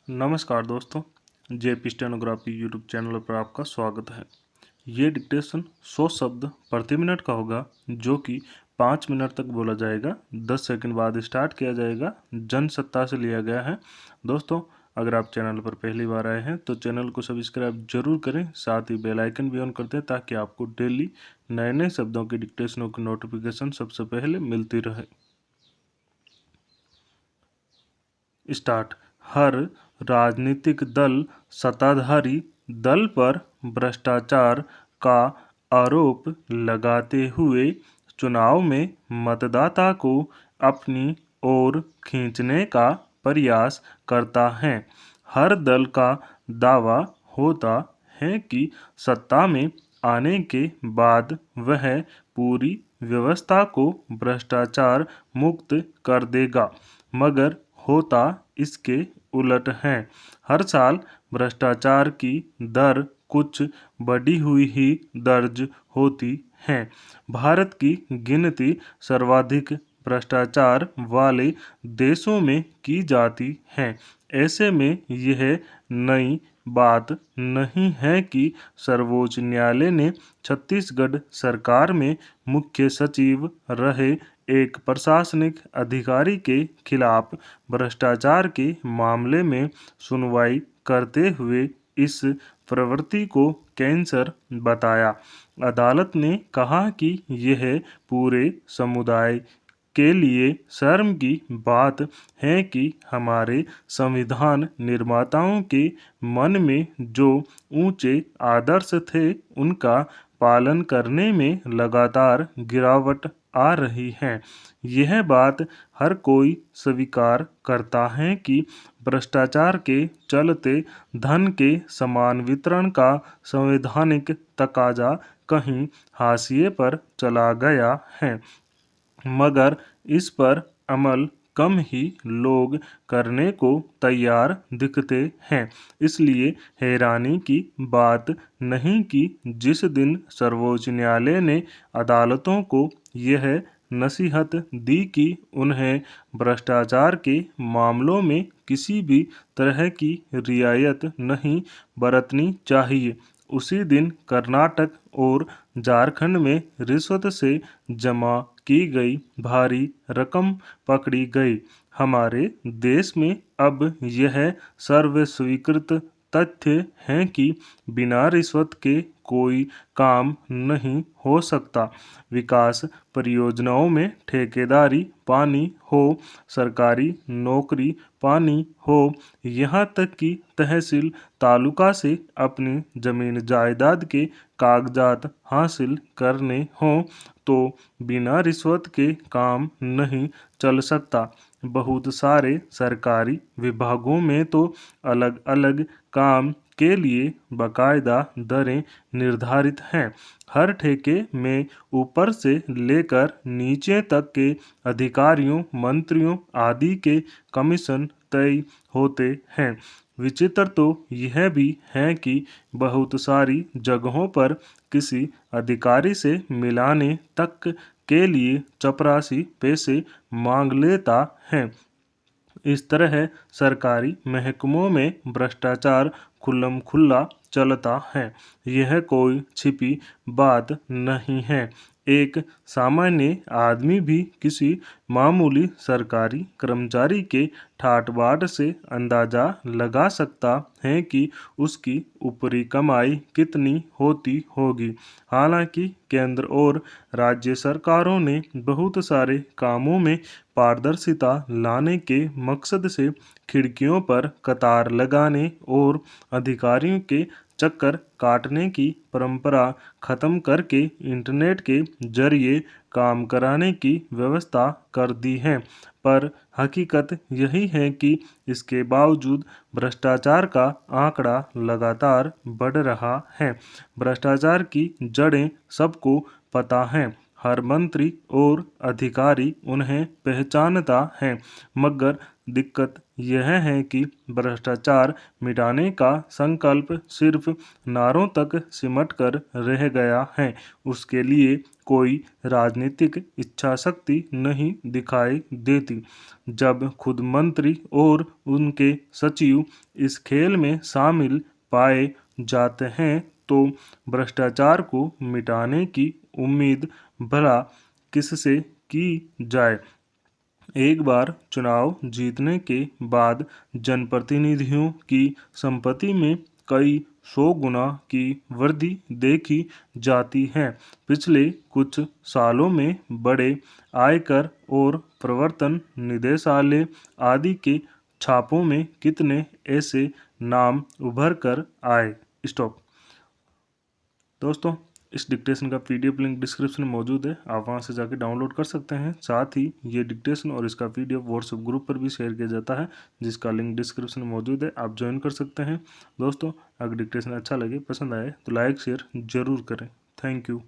नमस्कार दोस्तों, JP stenography YouTube channel पर आपका स्वागत है। ये डिक्टेशन 100 शब्द प्रति मिनट का होगा, जो कि 5 मिनट तक बोला जाएगा। 10 सेकंड बाद स्टार्ट किया जाएगा। जनसत्ता से लिया गया है। दोस्तों, अगर आप चैनल पर पहली बार आए हैं तो चैनल को सब्सक्राइब जरूर करें, साथ ही बेल आइकन भी ऑन कर दें ताकि आपको डेली नए नए शब्दों की डिक्टेशनों की नोटिफिकेशन सबसे पहले मिलती रहे। स्टार्ट। हर राजनीतिक दल सत्ताधारी दल पर भ्रष्टाचार का आरोप लगाते हुए चुनाव में मतदाता को अपनी ओर खींचने का प्रयास करता है। हर दल का दावा होता है कि सत्ता में आने के बाद वह पूरी व्यवस्था को भ्रष्टाचार मुक्त कर देगा, मगर होता इसके उलट है। हर साल भ्रष्टाचार की दर कुछ बढ़ी हुई ही दर्ज होती है। भारत की गिनती सर्वाधिक भ्रष्टाचार वाले देशों में की जाती है। ऐसे में यह नई बात नहीं है कि सर्वोच्च न्यायालय ने छत्तीसगढ़ सरकार में मुख्य सचिव रहे एक प्रशासनिक अधिकारी के खिलाफ भ्रष्टाचार के मामले में सुनवाई करते हुए इस प्रवृत्ति को कैंसर बताया। अदालत ने कहा कि यह पूरे समुदाय के लिए शर्म की बात है कि हमारे संविधान निर्माताओं के मन में जो ऊंचे आदर्श थे उनका पालन करने में लगातार गिरावट आ रही है। यह बात हर कोई स्वीकार करता है कि भ्रष्टाचार के चलते धन के समान वितरण का संवैधानिक तकाजा कहीं हाशिए पर चला गया है, मगर इस पर अमल कम ही लोग करने को तैयार दिखते हैं। इसलिए हैरानी की बात नहीं कि जिस दिन सर्वोच्च न्यायालय ने अदालतों को यह नसीहत दी कि उन्हें भ्रष्टाचार के मामलों में किसी भी तरह की रियायत नहीं बरतनी चाहिए, उसी दिन कर्नाटक और झारखंड में रिश्वत से जमा की गई भारी रकम पकड़ी गई। हमारे देश में अब यह सर्वस्वीकृत तथ्य है कि बिना रिश्वत के कोई काम नहीं हो सकता। विकास परियोजनाओं में ठेकेदारी पानी हो, सरकारी नौकरी पानी हो, यहाँ तक कि तहसील तालुका से अपनी जमीन जायदाद के कागजात हासिल करने हों तो बिना रिश्वत के काम नहीं चल सकता। बहुत सारे सरकारी विभागों में तो अलग अलग काम के लिए बाकायदा दरें निर्धारित हैं। हर ठेके में ऊपर से लेकर नीचे तक के अधिकारियों, मंत्रियों आदि के कमीशन तय होते हैं। विचित्र तो यह भी है कि बहुत सारी जगहों पर किसी अधिकारी से मिलाने तक के लिए चपरासी पैसे मांग लेता है। इस तरह सरकारी महकमों में भ्रष्टाचार खुल्लम खुल्ला चलता है। यह कोई छिपी बात नहीं है। एक सामान्य आदमी भी किसी मामूली सरकारी कर्मचारी के ठाट बाट से अंदाजा लगा सकता है कि उसकी ऊपरी कमाई कितनी होती होगी। हालांकि केंद्र और राज्य सरकारों ने बहुत सारे कामों में पारदर्शिता लाने के मकसद से खिड़कियों पर कतार लगाने और अधिकारियों के चक्कर काटने की परंपरा खत्म करके इंटरनेट के जरिए काम कराने की व्यवस्था कर दी है। पर हकीकत यही है कि इसके बावजूद भ्रष्टाचार का आंकड़ा लगातार बढ़ रहा है। भ्रष्टाचार की जड़ें सबको पता हैं। हर मंत्री और अधिकारी उन्हें पहचानता है, मगर दिक्कत यह है कि भ्रष्टाचार मिटाने का संकल्प सिर्फ नारों तक सिमट कर रह गया है। उसके लिए कोई राजनीतिक इच्छा शक्ति नहीं दिखाई देती। जब खुद मंत्री और उनके सचिव इस खेल में शामिल पाए जाते हैं तो भ्रष्टाचार को मिटाने की उम्मीद भला किससे की जाए। एक बार चुनाव जीतने के बाद जनप्रतिनिधियों की संपत्ति में कई 100 गुना की वृद्धि देखी जाती है। पिछले कुछ सालों में बड़े आयकर और प्रवर्तन निदेशालय आदि के छापों में कितने ऐसे नाम उभर कर आए। स्टॉप। दोस्तों, इस डिक्टेशन का पीडीएफ लिंक डिस्क्रिप्शन में मौजूद है, आप वहां से जाके डाउनलोड कर सकते हैं। साथ ही ये डिक्टेशन और इसका पीडीएफ व्हाट्सएप ग्रुप पर भी शेयर किया जाता है, जिसका लिंक डिस्क्रिप्शन में मौजूद है, आप ज्वाइन कर सकते हैं। दोस्तों, अगर डिक्टेशन अच्छा लगे, पसंद आए तो लाइक शेयर जरूर करें। Thank you.